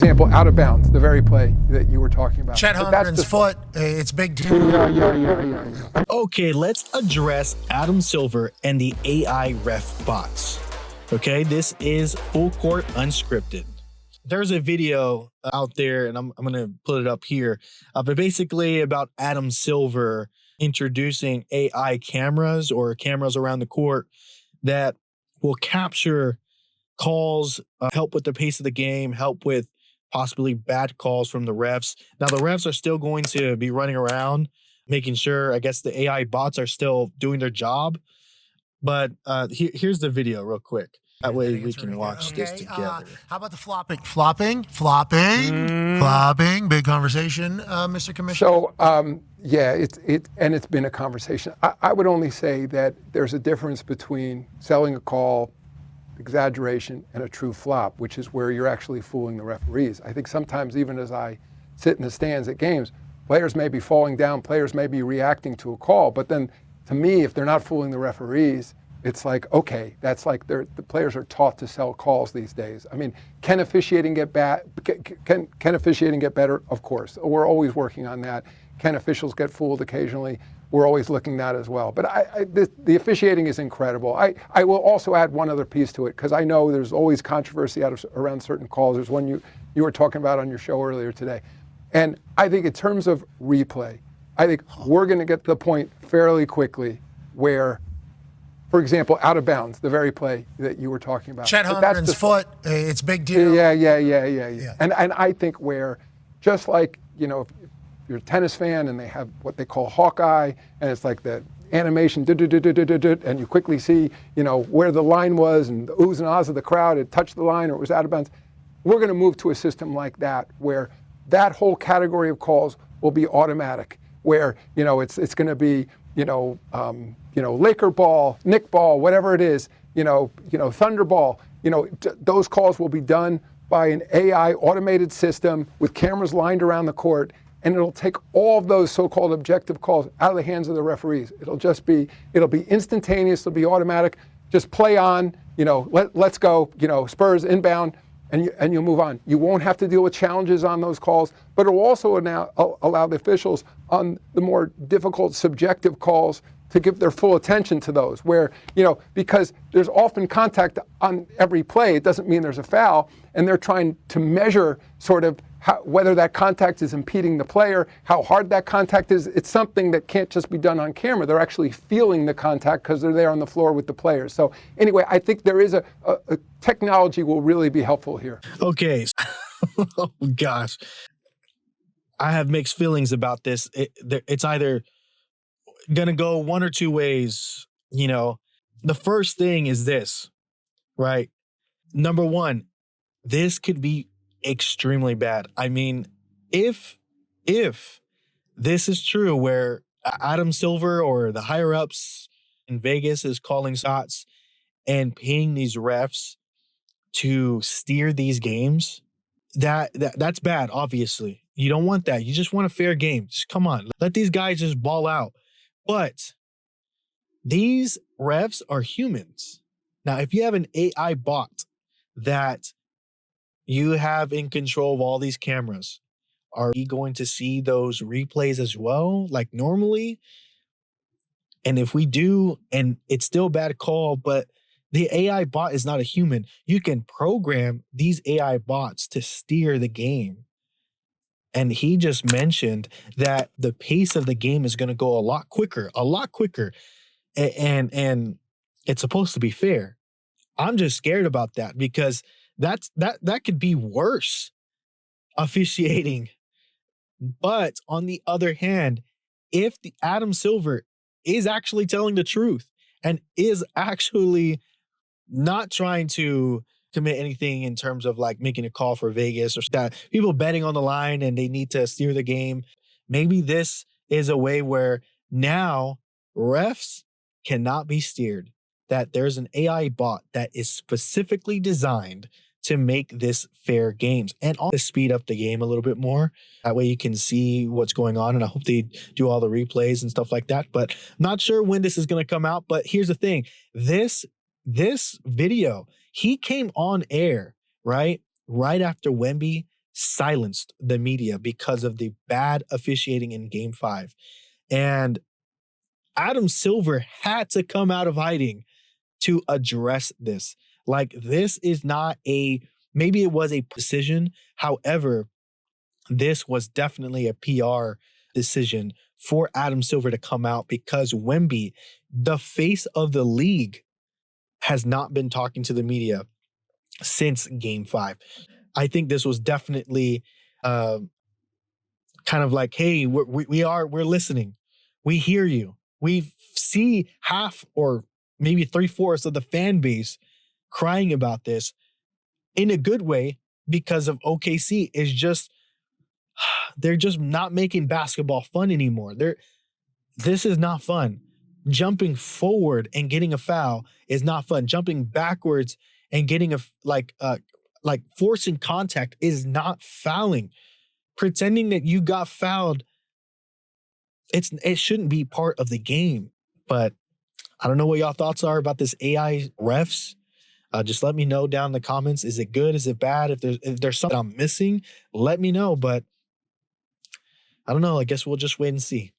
example, out of bounds, the very play that you were talking about. Chet Holmgren's foot, it's big deal. Yeah. Okay, let's address Adam Silver and the AI ref bots. Okay, this is Full Court Unscripted. There's a video out there, and I'm going to put it up here, but basically about Adam Silver introducing AI cameras or cameras around the court that will capture calls, help with the pace of the game, help with possibly bad calls from the refs. Now, the refs are still going to be running around, making sure, I guess, the AI bots are still doing their job. But here's the video real quick. That way we can watch this together. How about the flopping? Big conversation, Mr. Commissioner. So, yeah, it's been a conversation. I would only say that there's a difference between selling a call, exaggeration, and a true flop, which is where you're actually fooling the referees. I think sometimes, even as I sit in the stands at games, players may be falling down, players may be reacting to a call, but then to me, if they're not fooling the referees, it's like, okay, that's like the players are taught to sell calls these days. I mean, can officiating get bad? Can officiating get better? Of course. We're always working on that. Can officials get fooled occasionally? We're always looking at that as well. But the officiating is incredible. I will also add one other piece to it, because I know there's always controversy around certain calls. There's one you were talking about on your show earlier today. And I think in terms of replay, I think we're going to get to the point fairly quickly where, for example, out of bounds, the very play that you were talking about. Chet Holmgren's foot, it's big deal. Yeah. And I think where, just like, if you're a tennis fan and they have what they call Hawkeye, and it's like the animation, and you quickly see, where the line was and the oohs and ahs of the crowd, it touched the line or it was out of bounds. We're going to move to a system like that, where that whole category of calls will be automatic, where, it's going to be, Laker ball, Nick ball, whatever it is, Thunder ball, those calls will be done by an AI automated system with cameras lined around the court, and it'll take all of those so-called objective calls out of the hands of the referees. It'll be instantaneous, it'll be automatic, just play on, let's go, Spurs inbound, and you'll move on. You won't have to deal with challenges on those calls, but it will also now allow the officials on the more difficult subjective calls to give their full attention to those, where, because there's often contact on every play, it doesn't mean there's a foul, and they're trying to measure sort of whether that contact is impeding the player, how hard that contact is. It's something that can't just be done on camera. They're actually feeling the contact because they're there on the floor with the players. So anyway, I think there is a technology will really be helpful here. Okay. Oh, gosh. I have mixed feelings about this. It's either going to go one or two ways. The first thing is this, right? Number one, this could be extremely bad. I mean, if this is true, where Adam Silver or the higher ups in Vegas is calling shots and paying these refs to steer these games, that's bad. Obviously, you don't want that. You just want a fair game. Just come on, let these guys just ball out. But these refs are humans. Now, if you have an AI bot that you have in control of all these cameras, are we going to see those replays as well, like normally? And if we do, and it's still a bad call, but the AI bot is not a human, you can program these AI bots to steer the game. And he just mentioned that the pace of the game is going to go a lot quicker. And it's supposed to be fair. I'm just scared about that, because that could be worse officiating. But on the other hand, if the Adam Silver is actually telling the truth and is actually not trying to commit anything in terms of like making a call for Vegas or that people betting on the line and they need to steer the game, maybe this is a way where now refs cannot be steered, that there's an AI bot that is specifically designed to make this fair games and also speed up the game a little bit more. That way you can see what's going on, and I hope they do all the replays and stuff like that. But I'm not sure when this is going to come out. But here's the thing. This video, he came on air, right after Wemby silenced the media because of the bad officiating in Game 5. And Adam Silver had to come out of hiding to address this. Like, this is not maybe it was a decision. However, this was definitely a PR decision for Adam Silver to come out because Wemby, the face of the league, has not been talking to the media since Game 5. I think this was definitely kind of like, hey, we're listening. We hear you. We see half or maybe 3/4 of the fan base crying about this in a good way because of OKC is just, they're just not making basketball fun anymore. This is not fun. Jumping forward and getting a foul is not fun. Jumping backwards and getting like forcing contact is not fouling. Pretending that you got fouled, it shouldn't be part of the game. But I don't know what y'all thoughts are about this AI refs. Just let me know down in the comments. Is it good? Is it bad? If there's something I'm missing, let me know. But I don't know. I guess we'll just wait and see.